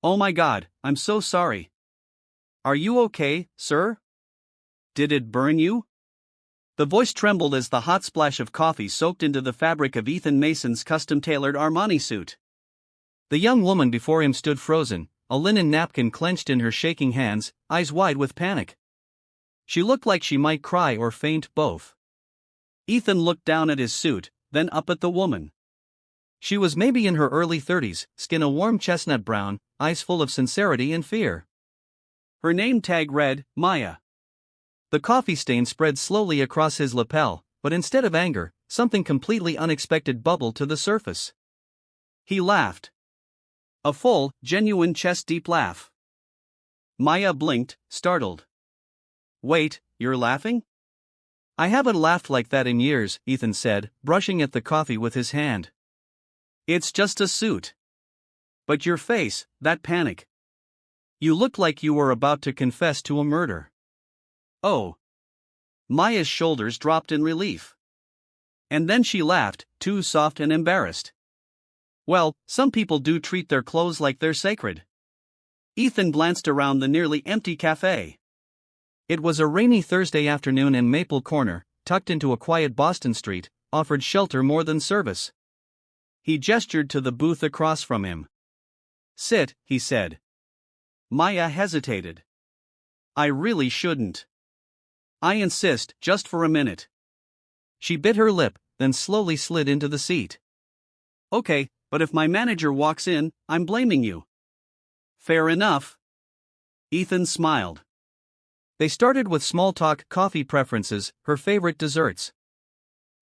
Oh my God, I'm so sorry. Are you okay, sir? Did it burn you? The voice trembled as the hot splash of coffee soaked into the fabric of Ethan Mason's custom-tailored Armani suit. The young woman before him stood frozen, a linen napkin clenched in her shaking hands, eyes wide with panic. She looked like she might cry or faint, both. Ethan looked down at his suit, then up at the woman. She was maybe in her early 30s, skin a warm chestnut brown, eyes full of sincerity and fear. Her name tag read, Maya. The coffee stain spread slowly across his lapel, but instead of anger, something completely unexpected bubbled to the surface. He laughed. A full, genuine chest-deep laugh. Maya blinked, startled. Wait, you're laughing? I haven't laughed like that in years, Ethan said, brushing at the coffee with his hand. It's just a suit. But your face, that panic. You looked like you were about to confess to a murder. Oh. Maya's shoulders dropped in relief. And then she laughed, too soft and embarrassed. Well, some people do treat their clothes like they're sacred. Ethan glanced around the nearly empty cafe. It was a rainy Thursday afternoon and Maple Corner, tucked into a quiet Boston street, offered shelter more than service. He gestured to the booth across from him. Sit, he said. Maya hesitated. I really shouldn't. I insist, just for a minute. She bit her lip, then slowly slid into the seat. Okay, but if my manager walks in, I'm blaming you. Fair enough. Ethan smiled. They started with small talk, coffee preferences, her favorite desserts.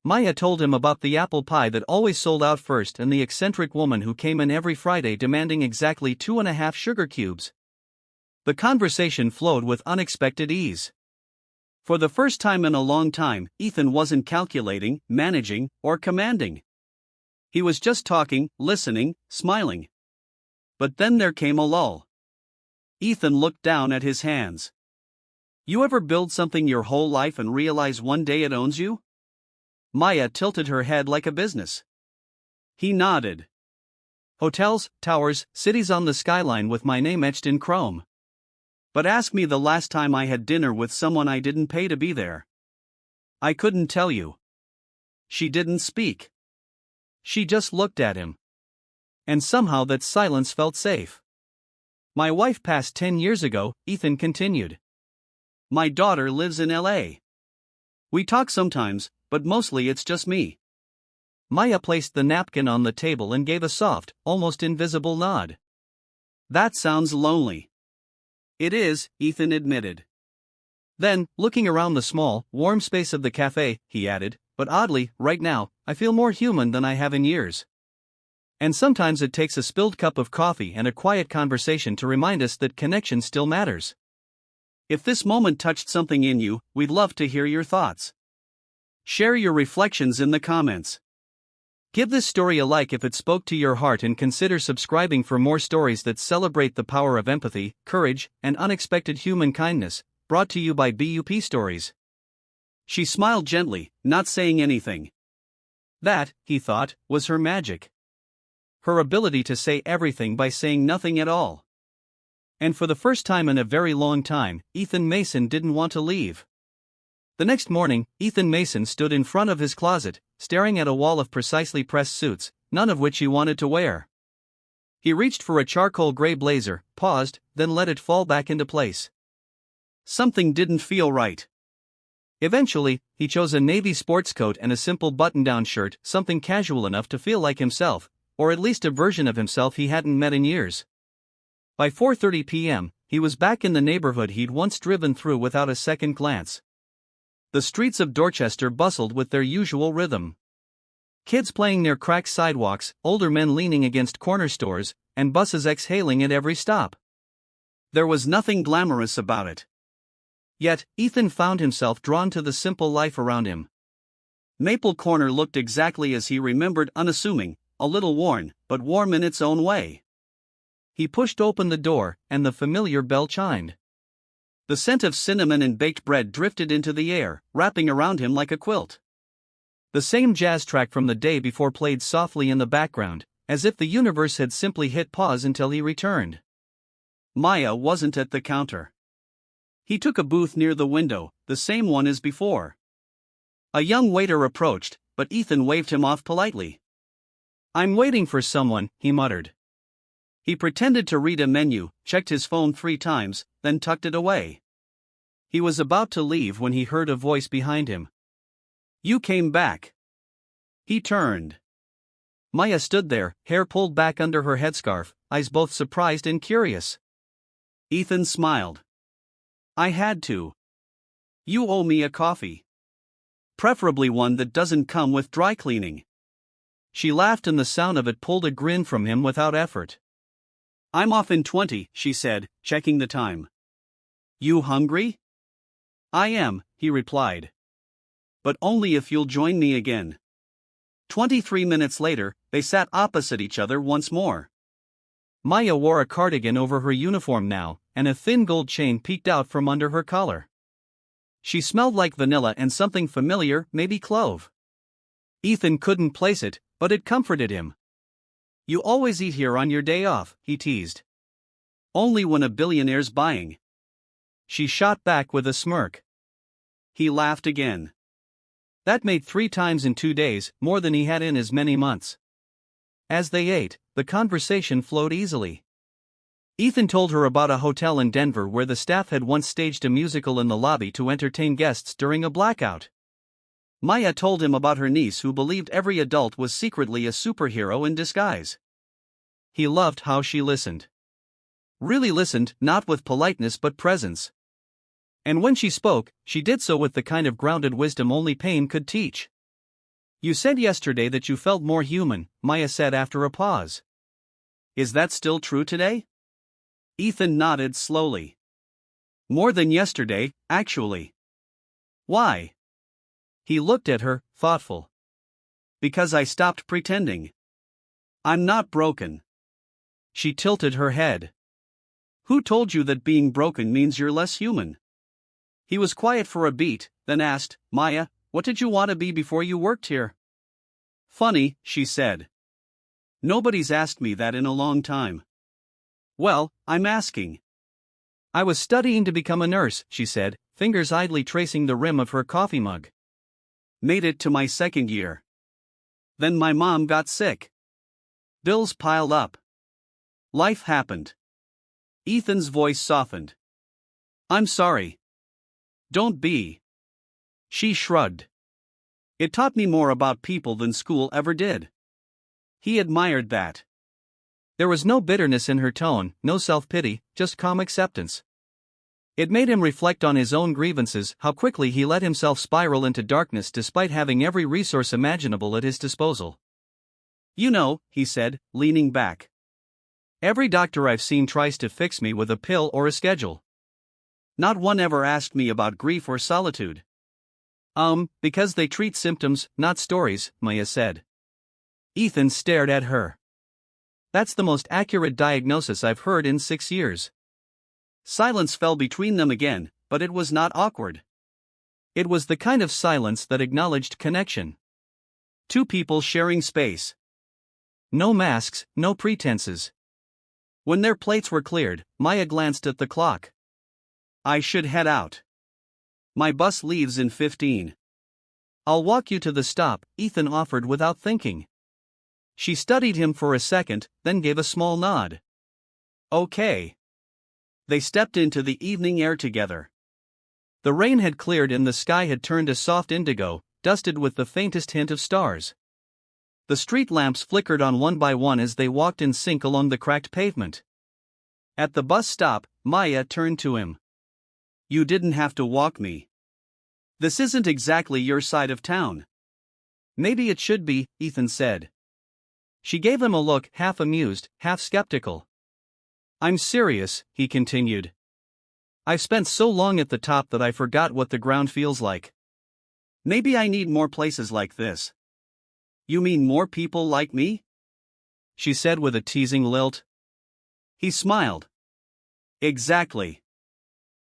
Maya told him about the apple pie that always sold out first and the eccentric woman who came in every Friday demanding exactly 2.5 sugar cubes. The conversation flowed with unexpected ease. For the first time in a long time, Ethan wasn't calculating, managing, or commanding. He was just talking, listening, smiling. But then there came a lull. Ethan looked down at his hands. You ever build something your whole life and realize one day it owns you? Maya tilted her head like a business. He nodded. Hotels, towers, cities on the skyline with my name etched in chrome. But ask me the last time I had dinner with someone I didn't pay to be there. I couldn't tell you. She didn't speak. She just looked at him. And somehow that silence felt safe. My wife passed 10 years ago, Ethan continued. My daughter lives in LA. We talk sometimes, but mostly it's just me. Maya placed the napkin on the table and gave a soft, almost invisible nod. That sounds lonely. It is, Ethan admitted. Then, looking around the small, warm space of the cafe, he added, but oddly, right now, I feel more human than I have in years. And sometimes it takes a spilled cup of coffee and a quiet conversation to remind us that connection still matters. If this moment touched something in you, we'd love to hear your thoughts. Share your reflections in the comments. Give this story a like if it spoke to your heart and consider subscribing for more stories that celebrate the power of empathy, courage, and unexpected human kindness, brought to you by BUP Stories. She smiled gently, not saying anything. That, he thought, was her magic. Her ability to say everything by saying nothing at all. And for the first time in a very long time, Ethan Mason didn't want to leave. The next morning, Ethan Mason stood in front of his closet, staring at a wall of precisely pressed suits, none of which he wanted to wear. He reached for a charcoal gray blazer, paused, then let it fall back into place. Something didn't feel right. Eventually, he chose a navy sports coat and a simple button-down shirt, something casual enough to feel like himself, or at least a version of himself he hadn't met in years. By 4:30 p.m., he was back in the neighborhood he'd once driven through without a second glance. The streets of Dorchester bustled with their usual rhythm. Kids playing near cracked sidewalks, older men leaning against corner stores, and buses exhaling at every stop. There was nothing glamorous about it. Yet, Ethan found himself drawn to the simple life around him. Maple Corner looked exactly as he remembered, unassuming, a little worn, but warm in its own way. He pushed open the door, and the familiar bell chimed. The scent of cinnamon and baked bread drifted into the air, wrapping around him like a quilt. The same jazz track from the day before played softly in the background, as if the universe had simply hit pause until he returned. Maya wasn't at the counter. He took a booth near the window, the same one as before. A young waiter approached, but Ethan waved him off politely. "I'm waiting for someone," he muttered. He pretended to read a menu, checked his phone 3 times, then tucked it away. He was about to leave when he heard a voice behind him. "You came back." He turned. Maya stood there, hair pulled back under her headscarf, eyes both surprised and curious. Ethan smiled. "I had to. You owe me a coffee. Preferably one that doesn't come with dry cleaning." She laughed and the sound of it pulled a grin from him without effort. "I'm off in 20, she said, checking the time. "You hungry?" "I am," he replied. "But only if you'll join me again." 23 minutes later, they sat opposite each other once more. Maya wore a cardigan over her uniform now, and a thin gold chain peeked out from under her collar. She smelled like vanilla and something familiar, maybe clove. Ethan couldn't place it, but it comforted him. "You always eat here on your day off," he teased. "Only when a billionaire's buying." She shot back with a smirk. He laughed again. That made 3 times in 2 days, more than he had in as many months. As they ate, the conversation flowed easily. Ethan told her about a hotel in Denver where the staff had once staged a musical in the lobby to entertain guests during a blackout. Maya told him about her niece who believed every adult was secretly a superhero in disguise. He loved how she listened. Really listened, not with politeness but presence. And when she spoke, she did so with the kind of grounded wisdom only pain could teach. "You said yesterday that you felt more human," Maya said after a pause. "Is that still true today?" Ethan nodded slowly. "More than yesterday, actually." "Why?" He looked at her, thoughtful. "Because I stopped pretending. I'm not broken." She tilted her head. "Who told you that being broken means you're less human?" He was quiet for a beat, then asked, "Maya, what did you want to be before you worked here?" "Funny," she said. "Nobody's asked me that in a long time." "Well, I'm asking." "I was studying to become a nurse," she said, fingers idly tracing the rim of her coffee mug. "Made it to my 2nd year. Then my mom got sick. Bills piled up. Life happened." Ethan's voice softened. "I'm sorry." "Don't be." She shrugged. "It taught me more about people than school ever did." He admired that. There was no bitterness in her tone, no self-pity, just calm acceptance. It made him reflect on his own grievances, how quickly he let himself spiral into darkness despite having every resource imaginable at his disposal. "You know," he said, leaning back. "Every doctor I've seen tries to fix me with a pill or a schedule. Not one ever asked me about grief or solitude." Because they treat symptoms, not stories," Maya said. Ethan stared at her. "That's the most accurate diagnosis I've heard in 6 years." Silence fell between them again, but it was not awkward. It was the kind of silence that acknowledged connection. Two people sharing space. No masks, no pretenses. When their plates were cleared, Maya glanced at the clock. "I should head out. My bus leaves in 15. "I'll walk you to the stop," Ethan offered without thinking. She studied him for a second, then gave a small nod. "Okay." They stepped into the evening air together. The rain had cleared and the sky had turned a soft indigo, dusted with the faintest hint of stars. The street lamps flickered on one by one as they walked in sync along the cracked pavement. At the bus stop, Maya turned to him. "You didn't have to walk me. This isn't exactly your side of town." "Maybe it should be," Ethan said. She gave him a look, half amused, half skeptical. "I'm serious," he continued. "I've spent so long at the top that I forgot what the ground feels like. Maybe I need more places like this." "You mean more people like me?" she said with a teasing lilt. He smiled. "Exactly."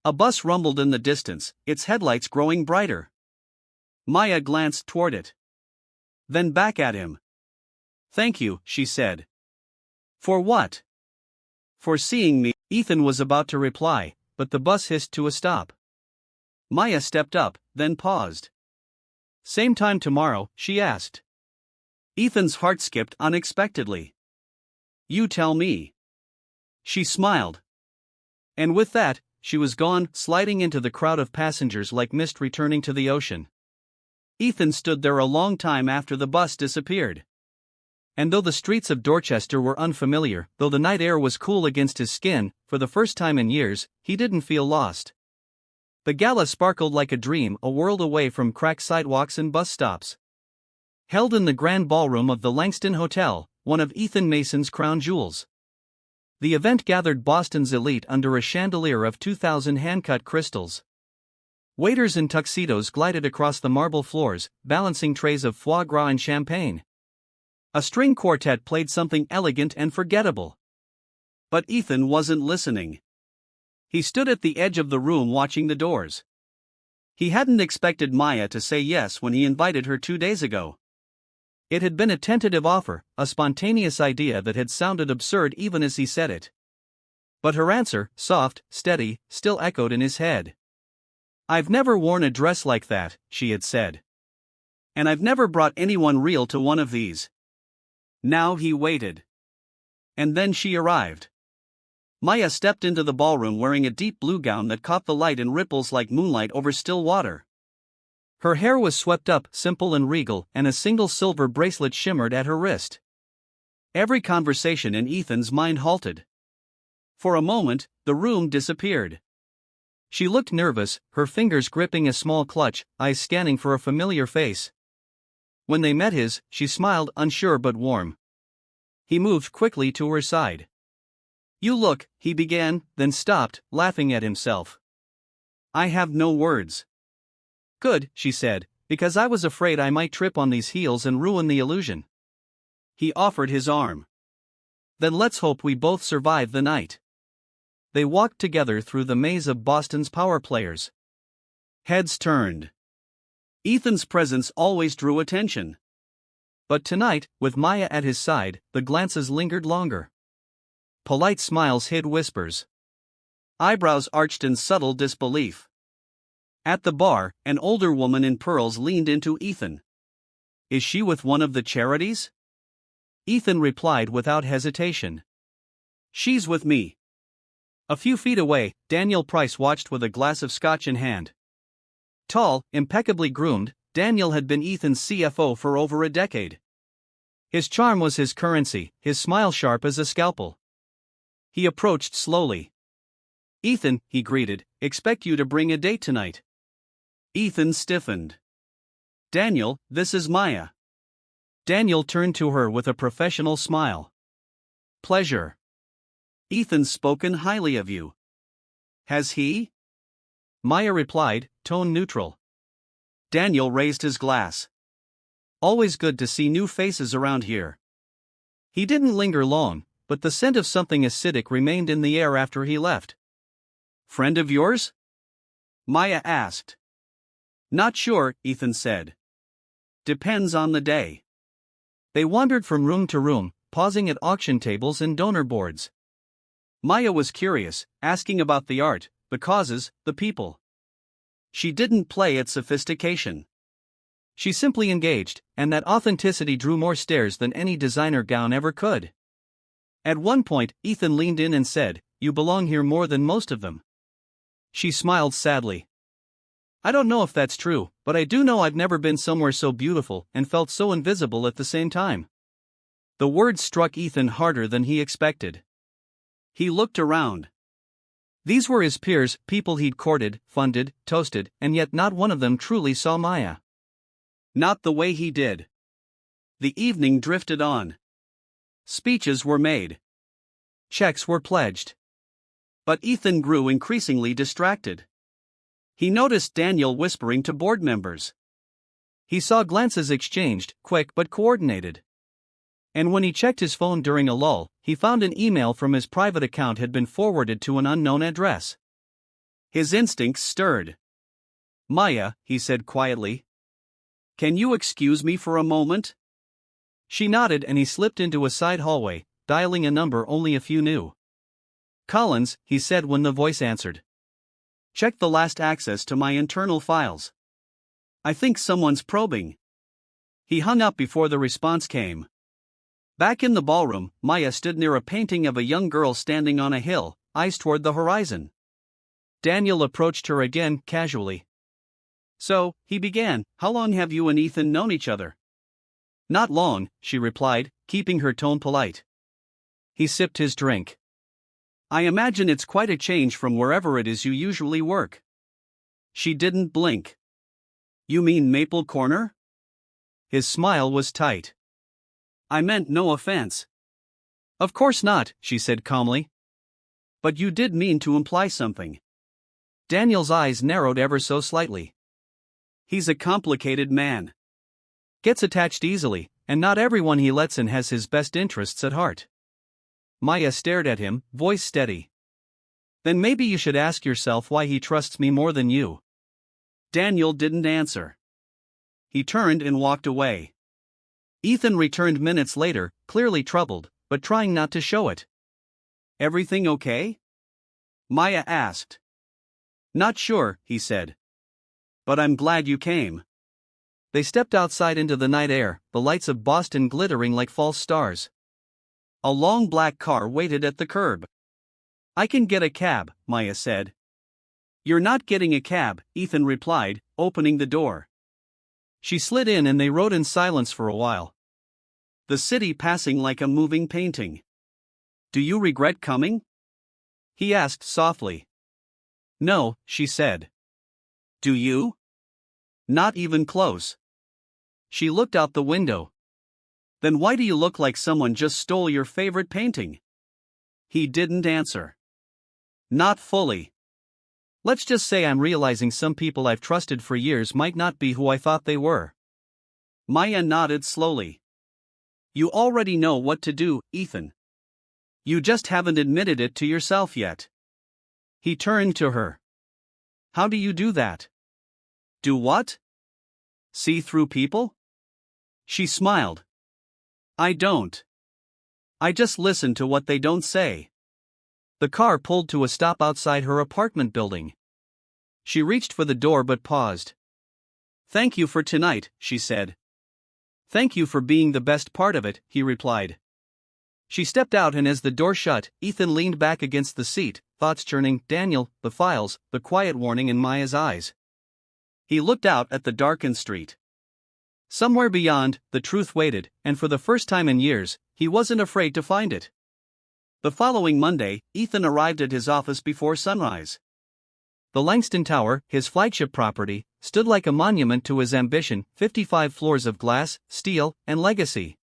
A bus rumbled in the distance, its headlights growing brighter. Maya glanced toward it. Then back at him. "Thank you," she said. "For what?" "For seeing me." Ethan was about to reply, but the bus hissed to a stop. Maya stepped up, then paused. Same time tomorrow, she asked. Ethan's heart skipped unexpectedly. You tell me. She smiled. And with that, she was gone, sliding into the crowd of passengers like mist returning to the ocean. Ethan stood there a long time after the bus disappeared. And though the streets of Dorchester were unfamiliar, though the night air was cool against his skin, for the first time in years, he didn't feel lost. The gala sparkled like a dream, a world away from cracked sidewalks and bus stops. Held in the grand ballroom of the Langston Hotel, one of Ethan Mason's crown jewels. The event gathered Boston's elite under a chandelier of 2,000 hand-cut crystals. Waiters in tuxedos glided across the marble floors, balancing trays of foie gras and champagne. A string quartet played something elegant and forgettable. But Ethan wasn't listening. He stood at the edge of the room watching the doors. He hadn't expected Maya to say yes when he invited her 2 days ago. It had been a tentative offer, a spontaneous idea that had sounded absurd even as he said it. But her answer, soft, steady, still echoed in his head. I've never worn a dress like that, she had said. And I've never brought anyone real to one of these. Now he waited. And then she arrived. Maya stepped into the ballroom wearing a deep blue gown that caught the light in ripples like moonlight over still water. Her hair was swept up, simple and regal, and a single silver bracelet shimmered at her wrist. Every conversation in Ethan's mind halted. For a moment, the room disappeared. She looked nervous, her fingers gripping a small clutch, eyes scanning for a familiar face. When they met his, she smiled, unsure but warm. He moved quickly to her side. You look, he began, then stopped, laughing at himself. I have no words. Good, she said, because I was afraid I might trip on these heels and ruin the illusion. He offered his arm. Then let's hope we both survive the night. They walked together through the maze of Boston's power players. Heads turned. Ethan's presence always drew attention. But tonight, with Maya at his side, the glances lingered longer. Polite smiles hid whispers. Eyebrows arched in subtle disbelief. At the bar, an older woman in pearls leaned into Ethan. Is she with one of the charities? Ethan replied without hesitation. She's with me. A few feet away, Daniel Price watched with a glass of scotch in hand. Tall, impeccably groomed, Daniel had been Ethan's CFO for over a decade. His charm was his currency, his smile sharp as a scalpel. He approached slowly. Ethan, he greeted, expect you to bring a date tonight. Ethan stiffened. Daniel, this is Maya. Daniel turned to her with a professional smile. Pleasure. Ethan's spoken highly of you. Has he? Maya replied, tone neutral. Daniel raised his glass. Always good to see new faces around here. He didn't linger long, but the scent of something acidic remained in the air after he left. Friend of yours? Maya asked. Not sure, Ethan said. Depends on the day. They wandered from room to room, pausing at auction tables and donor boards. Maya was curious, asking about the art, the causes, the people. She didn't play at sophistication. She simply engaged, and that authenticity drew more stares than any designer gown ever could. At one point, Ethan leaned in and said, You belong here more than most of them. She smiled sadly. I don't know if that's true, but I do know I've never been somewhere so beautiful and felt so invisible at the same time. The words struck Ethan harder than he expected. He looked around. These were his peers, people he'd courted, funded, toasted, and yet not one of them truly saw Maya. Not the way he did. The evening drifted on. Speeches were made. Checks were pledged. But Ethan grew increasingly distracted. He noticed Daniel whispering to board members. He saw glances exchanged, quick but coordinated. And when he checked his phone during a lull, he found an email from his private account had been forwarded to an unknown address. His instincts stirred. Maya, he said quietly. Can you excuse me for a moment? She nodded and he slipped into a side hallway, dialing a number only a few knew. Collins, he said when the voice answered. Check the last access to my internal files. I think someone's probing. He hung up before the response came. Back in the ballroom, Maya stood near a painting of a young girl standing on a hill, eyes toward the horizon. Daniel approached her again, casually. So, he began, how long have you and Ethan known each other? Not long, she replied, keeping her tone polite. He sipped his drink. I imagine it's quite a change from wherever it is you usually work. She didn't blink. You mean Maple Corner? His smile was tight. I meant no offense. Of course not, she said calmly. But you did mean to imply something. Daniel's eyes narrowed ever so slightly. He's a complicated man. Gets attached easily, and not everyone he lets in has his best interests at heart. Maya stared at him, voice steady. Then maybe you should ask yourself why he trusts me more than you. Daniel didn't answer. He turned and walked away. Ethan returned minutes later, clearly troubled, but trying not to show it. Everything okay? Maya asked. Not sure, he said. But I'm glad you came. They stepped outside into the night air, the lights of Boston glittering like false stars. A long black car waited at the curb. I can get a cab, Maya said. You're not getting a cab, Ethan replied, opening the door. She slid in and they rode in silence for a while. The city passing like a moving painting. Do you regret coming? He asked softly. No, she said. Do you? Not even close. She looked out the window. Then why do you look like someone just stole your favorite painting? He didn't answer. Not fully. Let's just say I'm realizing some people I've trusted for years might not be who I thought they were. Maya nodded slowly. You already know what to do, Ethan. You just haven't admitted it to yourself yet. He turned to her. How do you do that? Do what? See through people? She smiled. I don't. I just listen to what they don't say. The car pulled to a stop outside her apartment building. She reached for the door but paused. Thank you for tonight, she said. Thank you for being the best part of it, he replied. She stepped out and as the door shut, Ethan leaned back against the seat, thoughts churning, Daniel, the files, the quiet warning in Maya's eyes. He looked out at the darkened street. Somewhere beyond, the truth waited, and for the first time in years, he wasn't afraid to find it. The following Monday, Ethan arrived at his office before sunrise. The Langston Tower, his flagship property, stood like a monument to his ambition, 55 floors of glass, steel, and legacy.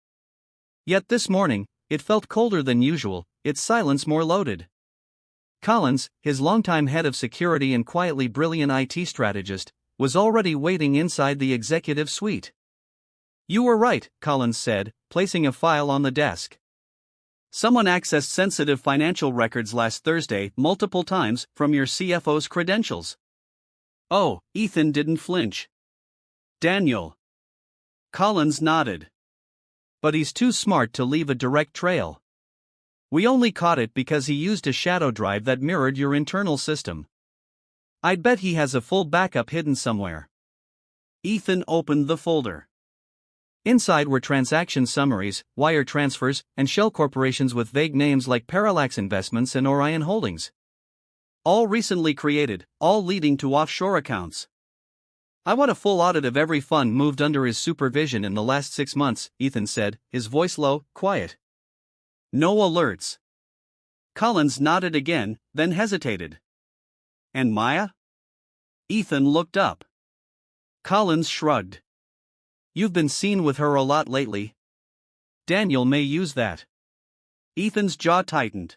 Yet this morning, it felt colder than usual, its silence more loaded. Collins, his longtime head of security and quietly brilliant IT strategist, was already waiting inside the executive suite. You were right, Collins said, placing a file on the desk. Someone accessed sensitive financial records last Thursday multiple times from your CFO's credentials. Oh, Ethan didn't flinch. Daniel. Collins nodded. But he's too smart to leave a direct trail. We only caught it because he used a shadow drive that mirrored your internal system. I'd bet he has a full backup hidden somewhere. Ethan opened the folder. Inside were transaction summaries, wire transfers, and shell corporations with vague names like Parallax Investments and Orion Holdings. All recently created, all leading to offshore accounts. I want a full audit of every fund moved under his supervision in the last 6 months, Ethan said, his voice low, quiet. No alerts. Collins nodded again, then hesitated. And Maya? Ethan looked up. Collins shrugged. You've been seen with her a lot lately. Daniel may use that. Ethan's jaw tightened.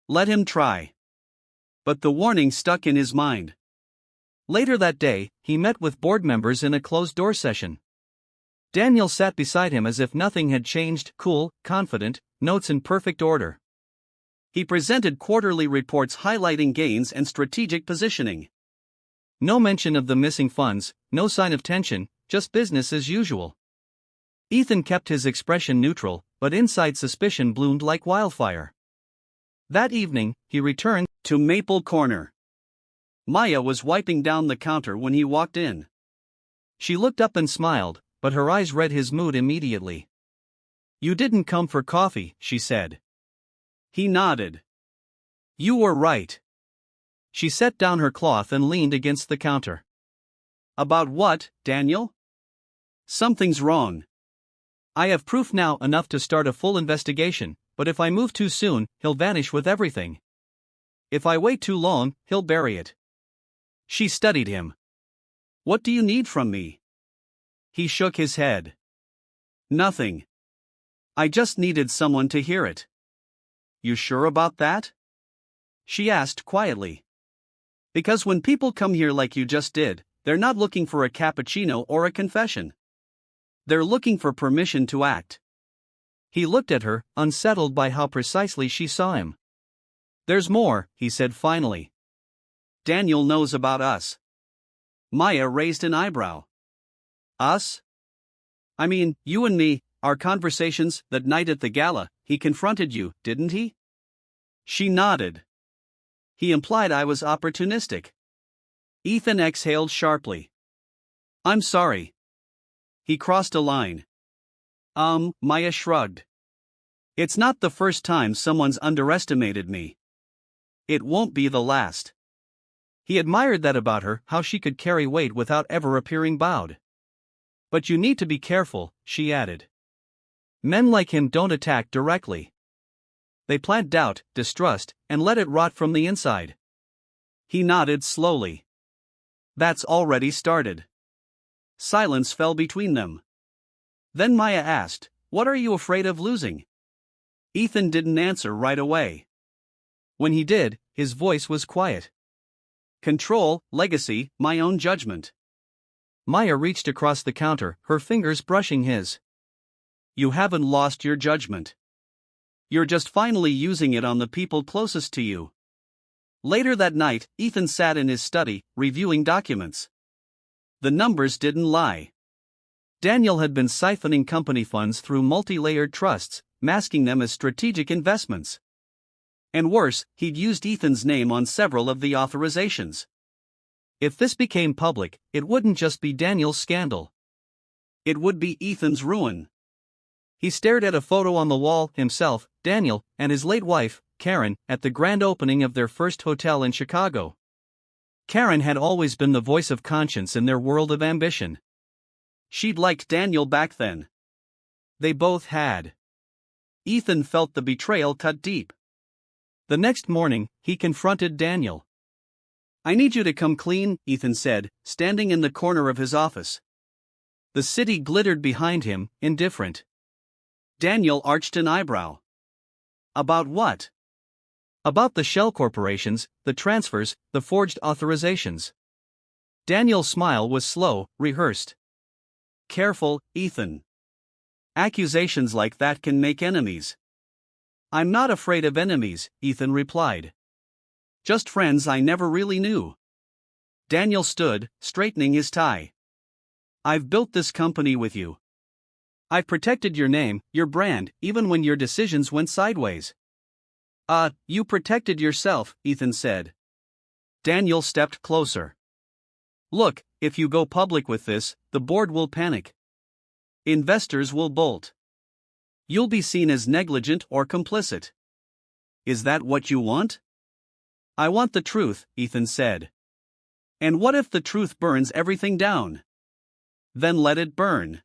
Let him try. But the warning stuck in his mind. Later that day, he met with board members in a closed-door session. Daniel sat beside him as if nothing had changed, cool, confident, notes in perfect order. He presented quarterly reports highlighting gains and strategic positioning. No mention of the missing funds, no sign of tension, just business as usual. Ethan kept his expression neutral, but inside suspicion bloomed like wildfire. That evening, he returned to Maple Corner. Maya was wiping down the counter when he walked in. She looked up and smiled, but her eyes read his mood immediately. "You didn't come for coffee," she said. He nodded. "You were right." She set down her cloth and leaned against the counter. "About what, Daniel?" "Something's wrong. I have proof now enough to start a full investigation, but if I move too soon, he'll vanish with everything. If I wait too long, he'll bury it." She studied him. "What do you need from me?" He shook his head. "Nothing. I just needed someone to hear it." "You sure about that?" she asked quietly. "Because when people come here like you just did, they're not looking for a cappuccino or a confession. They're looking for permission to act." He looked at her, unsettled by how precisely she saw him. "There's more," he said finally. "Daniel knows about us." Maya raised an eyebrow. "Us?" "I mean, you and me, our conversations that night at the gala. He confronted you, didn't he?" She nodded. "He implied I was opportunistic." Ethan exhaled sharply. "I'm sorry." He crossed a line. Maya shrugged. "It's not the first time someone's underestimated me. It won't be the last." He admired that about her, how she could carry weight without ever appearing bowed. "But you need to be careful," she added. "Men like him don't attack directly. They plant doubt, distrust, and let it rot from the inside." He nodded slowly. "That's already started." Silence fell between them. Then Maya asked, "What are you afraid of losing?" Ethan didn't answer right away. When he did, his voice was quiet. "Control, legacy, my own judgment." Maya reached across the counter, her fingers brushing his. "You haven't lost your judgment. You're just finally using it on the people closest to you." Later that night, Ethan sat in his study, reviewing documents. The numbers didn't lie. Daniel had been siphoning company funds through multi-layered trusts, masking them as strategic investments. And worse, he'd used Ethan's name on several of the authorizations. If this became public, it wouldn't just be Daniel's scandal. It would be Ethan's ruin. He stared at a photo on the wall, himself, Daniel, and his late wife, Karen, at the grand opening of their first hotel in Chicago. Karen had always been the voice of conscience in their world of ambition. She'd liked Daniel back then. They both had. Ethan felt the betrayal cut deep. The next morning, he confronted Daniel. "I need you to come clean," Ethan said, standing in the corner of his office. The city glittered behind him, indifferent. Daniel arched an eyebrow. "About what?" "About the shell corporations, the transfers, the forged authorizations." Daniel's smile was slow, rehearsed. "Careful, Ethan. Accusations like that can make enemies." "I'm not afraid of enemies," Ethan replied. "Just friends I never really knew." Daniel stood, straightening his tie. "I've built this company with you. I've protected your name, your brand, even when your decisions went sideways." You protected yourself," Ethan said. Daniel stepped closer. "Look, if you go public with this, the board will panic. Investors will bolt. You'll be seen as negligent or complicit. Is that what you want?" "I want the truth," Ethan said. "And what if the truth burns everything down?" "Then let it burn."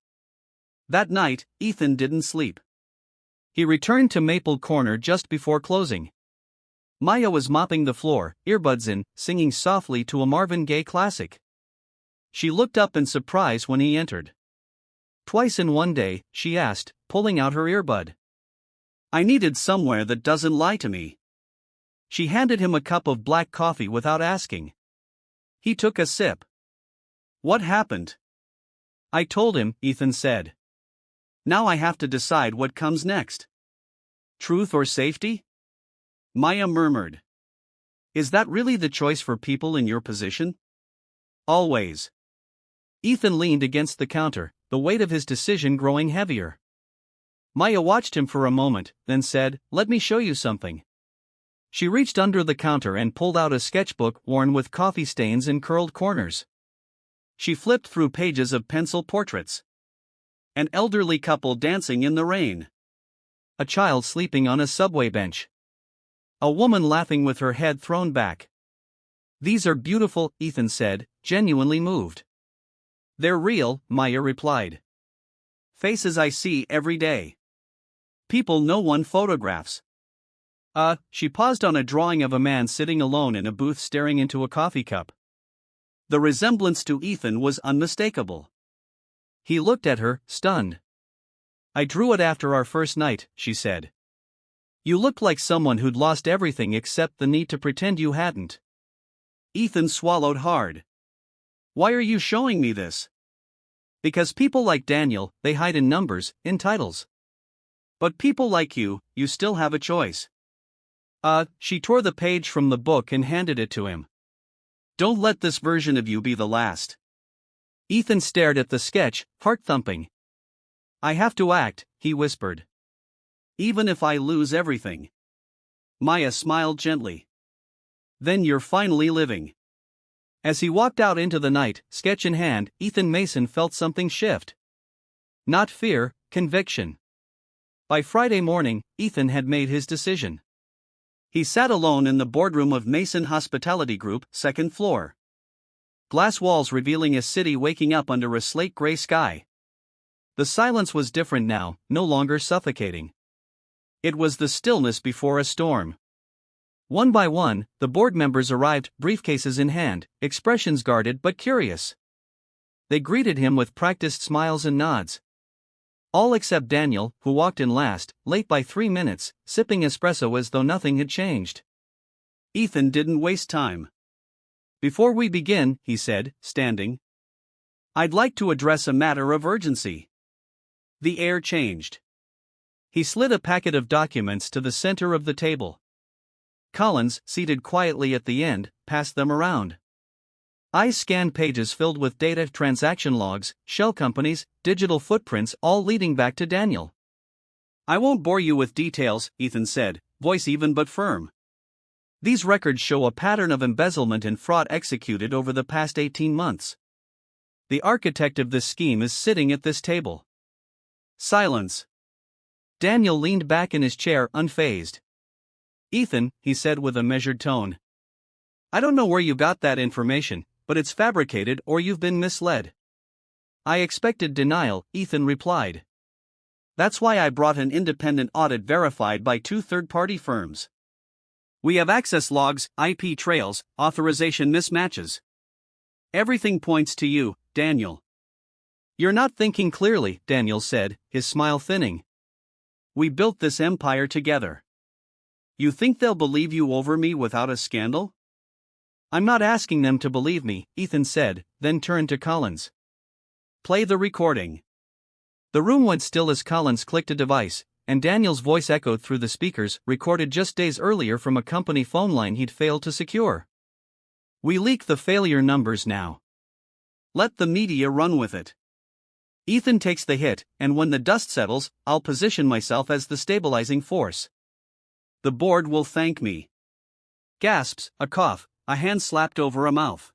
That night, Ethan didn't sleep. He returned to Maple Corner just before closing. Maya was mopping the floor, earbuds in, singing softly to a Marvin Gaye classic. She looked up in surprise when he entered. Twice in one day, she asked, pulling out her earbud. "I needed somewhere that doesn't lie to me." She handed him a cup of black coffee without asking. He took a sip. "What happened?" "I told him," Ethan said. "Now I have to decide what comes next. Truth or safety?" Maya murmured. "Is that really the choice for people in your position?" "Always." Ethan leaned against the counter, the weight of his decision growing heavier. Maya watched him for a moment, then said, "Let me show you something." She reached under the counter and pulled out a sketchbook worn with coffee stains and curled corners. She flipped through pages of pencil portraits. An elderly couple dancing in the rain. A child sleeping on a subway bench. A woman laughing with her head thrown back. "These are beautiful," Ethan said, genuinely moved. "They're real," Maya replied. "Faces I see every day. People no one photographs." She paused on a drawing of a man sitting alone in a booth staring into a coffee cup. The resemblance to Ethan was unmistakable. He looked at her, stunned. "I drew it after our first night," she said. "You looked like someone who'd lost everything except the need to pretend you hadn't." Ethan swallowed hard. "Why are you showing me this?" "Because people like Daniel, they hide in numbers, in titles. But people like you still have a choice." She tore the page from the book and handed it to him. "Don't let this version of you be the last." Ethan stared at the sketch, heart-thumping. "I have to act," he whispered. "Even if I lose everything." Maya smiled gently. "Then you're finally living." As he walked out into the night, sketch in hand, Ethan Mason felt something shift. Not fear, conviction. By Friday morning, Ethan had made his decision. He sat alone in the boardroom of Mason Hospitality Group, second floor. Glass walls revealing a city waking up under a slate-gray sky. The silence was different now, no longer suffocating. It was the stillness before a storm. One by one, the board members arrived, briefcases in hand, expressions guarded but curious. They greeted him with practiced smiles and nods. All except Daniel, who walked in last, late by 3 minutes, sipping espresso as though nothing had changed. Ethan didn't waste time. "Before we begin," he said, standing, "I'd like to address a matter of urgency." The air changed. He slid a packet of documents to the center of the table. Collins, seated quietly at the end, passed them around. Eyes scanned pages filled with data, transaction logs, shell companies, digital footprints, all leading back to Daniel. "I won't bore you with details," Ethan said, voice even but firm. "These records show a pattern of embezzlement and fraud executed over the past 18 months. The architect of this scheme is sitting at this table." Silence. Daniel leaned back in his chair, unfazed. "Ethan," he said with a measured tone, "I don't know where you got that information, but it's fabricated or you've been misled." "I expected denial," Ethan replied. "That's why I brought an independent audit verified by 2 third-party firms. We have access logs, IP trails, authorization mismatches. Everything points to you, Daniel." "You're not thinking clearly," Daniel said, his smile thinning. "We built this empire together. You think they'll believe you over me without a scandal?" "I'm not asking them to believe me," Ethan said, then turned to Collins. "Play the recording." The room went still as Collins clicked a device, and Daniel's voice echoed through the speakers, recorded just days earlier from a company phone line he'd failed to secure. "We leak the failure numbers now. Let the media run with it. Ethan takes the hit, and when the dust settles, I'll position myself as the stabilizing force. The board will thank me." Gasps, a cough, a hand slapped over a mouth.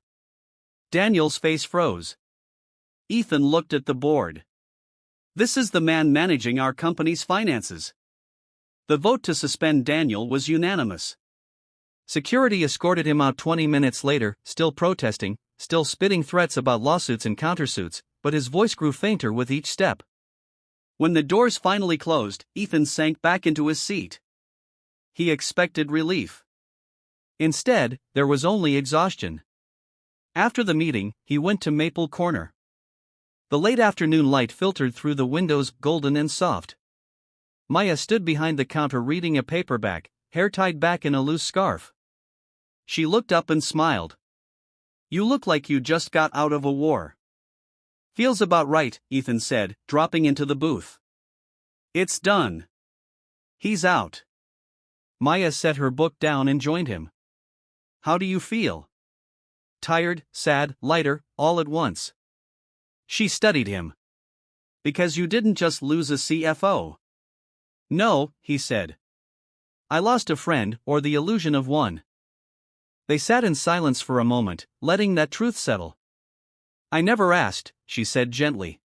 Daniel's face froze. Ethan looked at the board. This is the man managing our company's finances. The vote to suspend Daniel was unanimous. Security escorted him out 20 minutes later, still protesting, still spitting threats about lawsuits and countersuits, but his voice grew fainter with each step. When the doors finally closed, Ethan sank back into his seat. He expected relief. Instead, there was only exhaustion. After the meeting, he went to Maple Corner. The late afternoon light filtered through the windows, golden and soft. Maya stood behind the counter reading a paperback, hair tied back in a loose scarf. She looked up and smiled. "You look like you just got out of a war." "Feels about right," Ethan said, dropping into the booth. "It's done. He's out." Maya set her book down and joined him. "How do you feel?" "Tired, sad, lighter, all at once." She studied him. "Because you didn't just lose a CFO." "No," he said. I lost a friend, or the illusion of one. They sat in silence for a moment, letting that truth settle. I never asked, she said gently.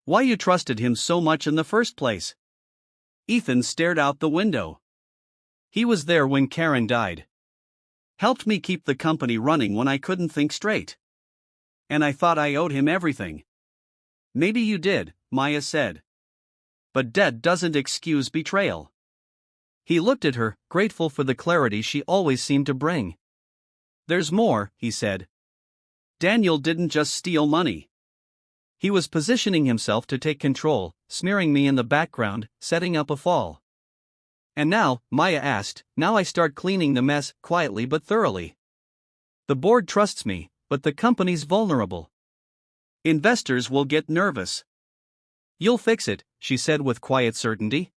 Why you trusted him so much in the first place? Ethan stared out the window. He was there when Karen died. Helped me keep the company running when I couldn't think straight. And I thought I owed him everything. Maybe you did, Maya said. But debt doesn't excuse betrayal. He looked at her, grateful for the clarity she always seemed to bring. There's more, he said. Daniel didn't just steal money. He was positioning himself to take control, smearing me in the background, setting up a fall. And now, Maya asked, now I start cleaning the mess, quietly but thoroughly. The board trusts me, but the company's vulnerable. Investors will get nervous. You'll fix it, she said with quiet certainty.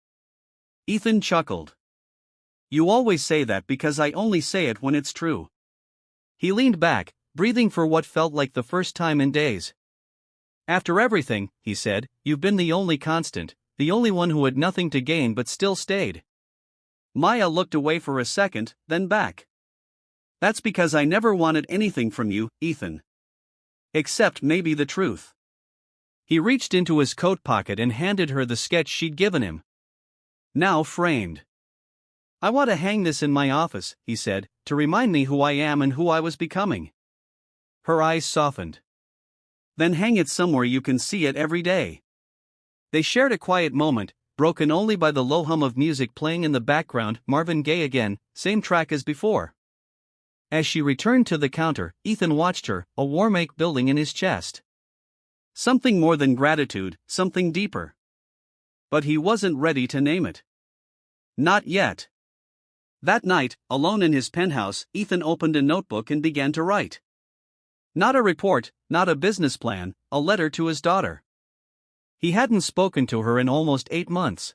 Ethan chuckled. You always say that because I only say it when it's true. He leaned back, breathing for what felt like the first time in days. After everything, he said, you've been the only constant, the only one who had nothing to gain but still stayed. Maya looked away for a second, then back. That's because I never wanted anything from you, Ethan. Except maybe the truth. He reached into his coat pocket and handed her the sketch she'd given him. Now framed. I want to hang this in my office, he said, to remind me who I am and who I was becoming. Her eyes softened. Then hang it somewhere you can see it every day. They shared a quiet moment, broken only by the low hum of music playing in the background, Marvin Gaye again, same track as before. As she returned to the counter, Ethan watched her, a warm ache building in his chest. Something more than gratitude, something deeper. But he wasn't ready to name it. Not yet. That night, alone in his penthouse, Ethan opened a notebook and began to write. Not a report, not a business plan, a letter to his daughter. He hadn't spoken to her in almost 8 months.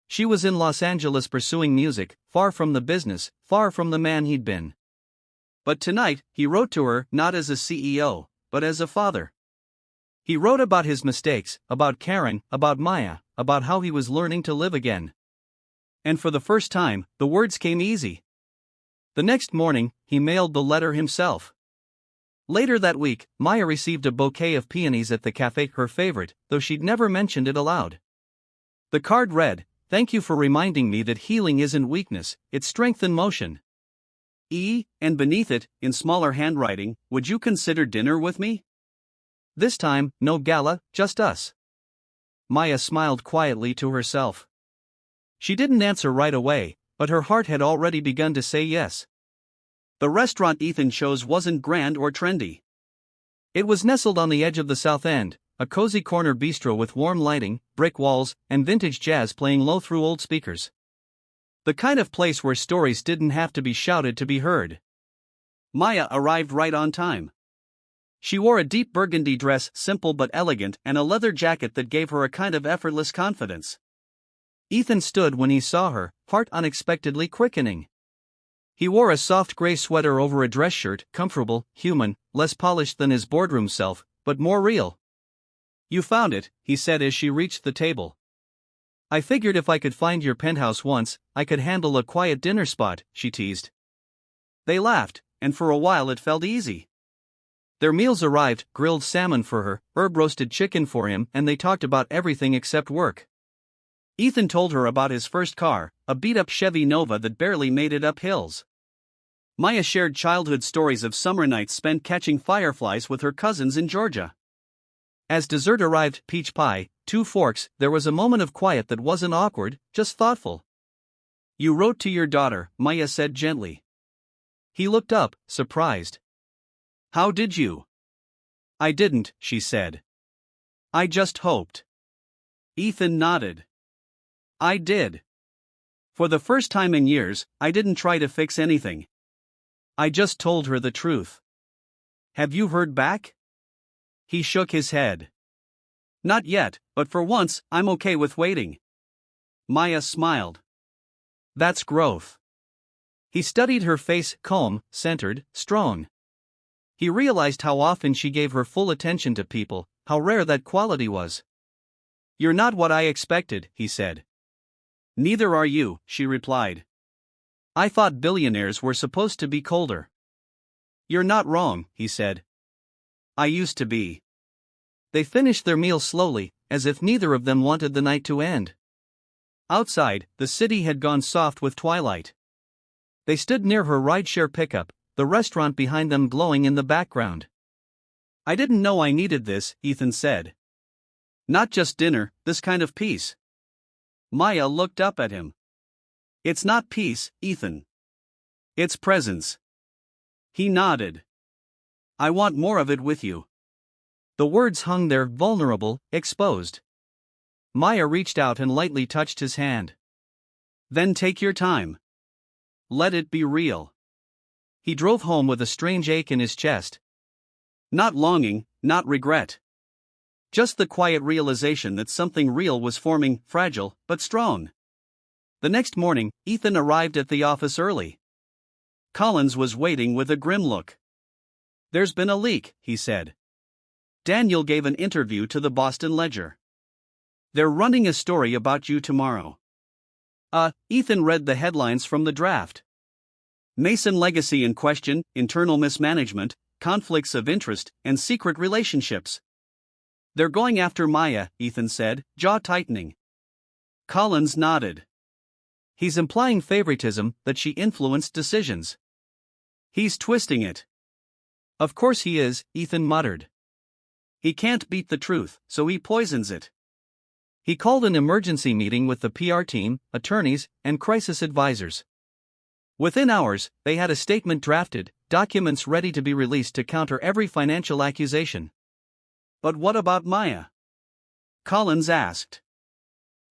She was in Los Angeles pursuing music, far from the business, far from the man he'd been. But tonight, he wrote to her not as a CEO, but as a father. He wrote about his mistakes, about Karen, about Maya, about how he was learning to live again. And for the first time, the words came easy. The next morning, he mailed the letter himself. Later that week, Maya received a bouquet of peonies at the cafe, her favorite, though she'd never mentioned it aloud. The card read, "Thank you for reminding me that healing isn't weakness, it's strength in motion." And beneath it, in smaller handwriting, "Would you consider dinner with me?" This time, no gala, just us. Maya smiled quietly to herself. She didn't answer right away, but her heart had already begun to say yes. The restaurant Ethan chose wasn't grand or trendy. It was nestled on the edge of the South End, a cozy corner bistro with warm lighting, brick walls, and vintage jazz playing low through old speakers. The kind of place where stories didn't have to be shouted to be heard. Maya arrived right on time. She wore a deep burgundy dress, simple but elegant, and a leather jacket that gave her a kind of effortless confidence. Ethan stood when he saw her, heart unexpectedly quickening. He wore a soft gray sweater over a dress shirt, comfortable, human, less polished than his boardroom self, but more real. You found it, he said as she reached the table. I figured if I could find your penthouse once, I could handle a quiet dinner spot, she teased. They laughed, and for a while it felt easy. Their meals arrived, grilled salmon for her, herb-roasted chicken for him, and they talked about everything except work. Ethan told her about his first car, a beat-up Chevy Nova that barely made it up hills. Maya shared childhood stories of summer nights spent catching fireflies with her cousins in Georgia. As dessert arrived, peach pie, 2 forks, there was a moment of quiet that wasn't awkward, just thoughtful. You wrote to your daughter, Maya said gently. He looked up, surprised. How did you? I didn't, she said. I just hoped. Ethan nodded. I did. For the first time in years, I didn't try to fix anything. I just told her the truth. Have you heard back? He shook his head. Not yet, but for once, I'm okay with waiting. Maya smiled. That's growth. He studied her face, calm, centered, strong. He realized how often she gave her full attention to people, how rare that quality was. You're not what I expected, he said. Neither are you, she replied. I thought billionaires were supposed to be colder. You're not wrong, he said. I used to be. They finished their meal slowly, as if neither of them wanted the night to end. Outside, the city had gone soft with twilight. They stood near her rideshare pickup, the restaurant behind them glowing in the background. I didn't know I needed this, Ethan said. Not just dinner, this kind of peace. Maya looked up at him. It's not peace, Ethan. It's presence. He nodded. I want more of it with you. The words hung there vulnerable, exposed. Maya reached out and lightly touched his hand. Then take your time. Let it be real. He drove home with a strange ache in his chest. Not longing, not regret. Just the quiet realization that something real was forming, fragile, but strong. The next morning, Ethan arrived at the office early. Collins was waiting with a grim look. There's been a leak, he said. Daniel gave an interview to the Boston Ledger. They're running a story about you tomorrow. Ethan read the headlines from the draft. Mason legacy in question, internal mismanagement, conflicts of interest, and secret relationships. They're going after Maya, Ethan said, jaw tightening. Collins nodded. He's implying favoritism, that she influenced decisions. He's twisting it. Of course he is, Ethan muttered. He can't beat the truth, so he poisons it. He called an emergency meeting with the PR team, attorneys, and crisis advisors. Within hours, they had a statement drafted, documents ready to be released to counter every financial accusation. But what about Maya? Collins asked.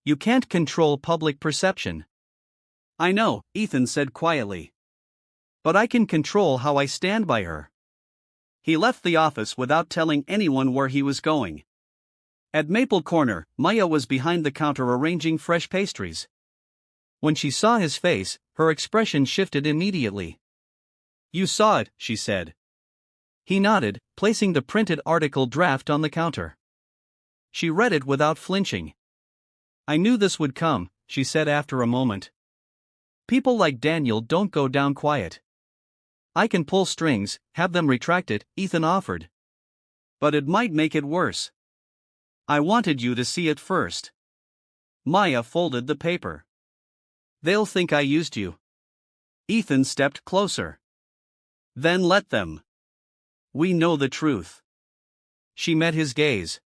You can't control public perception. I know, Ethan said quietly. But I can control how I stand by her. He left the office without telling anyone where he was going. At Maple Corner, Maya was behind the counter arranging fresh pastries. When she saw his face, her expression shifted immediately. You saw it, she said. He nodded, placing the printed article draft on the counter. She read it without flinching. I knew this would come, she said after a moment. People like Daniel don't go down quiet. I can pull strings, have them retracted, Ethan offered. But it might make it worse. I wanted you to see it first. Maya folded the paper. They'll think I used you. Ethan stepped closer. Then let them. We know the truth. She met his gaze.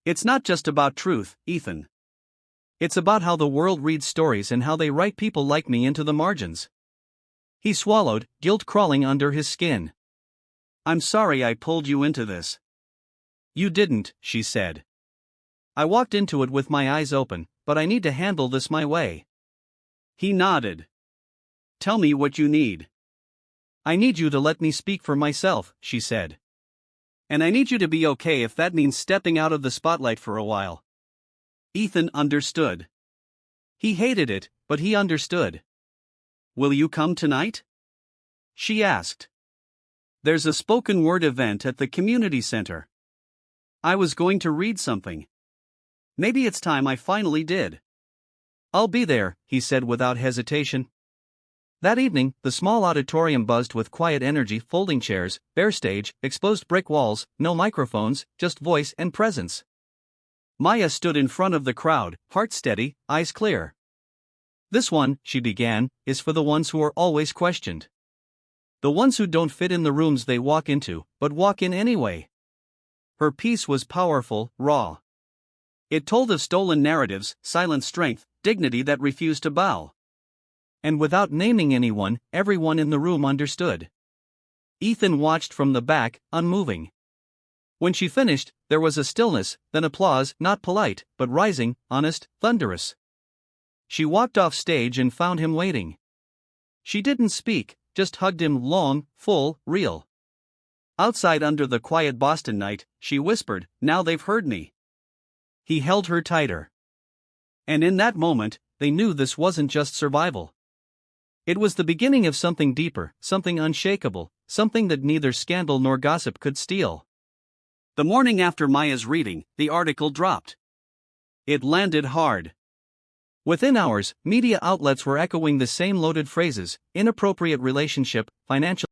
It's not just about truth, Ethan. It's about how the world reads stories and how they write people like me into the margins. He swallowed, guilt crawling under his skin. I'm sorry I pulled you into this. You didn't, she said. I walked into it with my eyes open, but I need to handle this my way. He nodded. Tell me what you need. I need you to let me speak for myself, she said. And I need you to be okay if that means stepping out of the spotlight for a while. Ethan understood. He hated it, but he understood. Will you come tonight? She asked. There's a spoken word event at the community center. I was going to read something. Maybe it's time I finally did. I'll be there, he said without hesitation. That evening, the small auditorium buzzed with quiet energy, folding chairs, bare stage, exposed brick walls, no microphones, just voice and presence. Maya stood in front of the crowd, heart steady, eyes clear. This one, she began, is for the ones who are always questioned. The ones who don't fit in the rooms they walk into, but walk in anyway. Her piece was powerful, raw. It told of stolen narratives, silent strength, dignity that refused to bow. And without naming anyone, everyone in the room understood. Ethan watched from the back, unmoving. When she finished, there was a stillness, then applause, not polite, but rising, honest, thunderous. She walked off stage and found him waiting. She didn't speak, just hugged him long, full, real. Outside under the quiet Boston night, she whispered, now they've heard me. He held her tighter. And in that moment, they knew this wasn't just survival. It was the beginning of something deeper, something unshakable, something that neither scandal nor gossip could steal. The morning after Maya's reading, the article dropped. It landed hard. Within hours, media outlets were echoing the same loaded phrases: inappropriate relationship, financial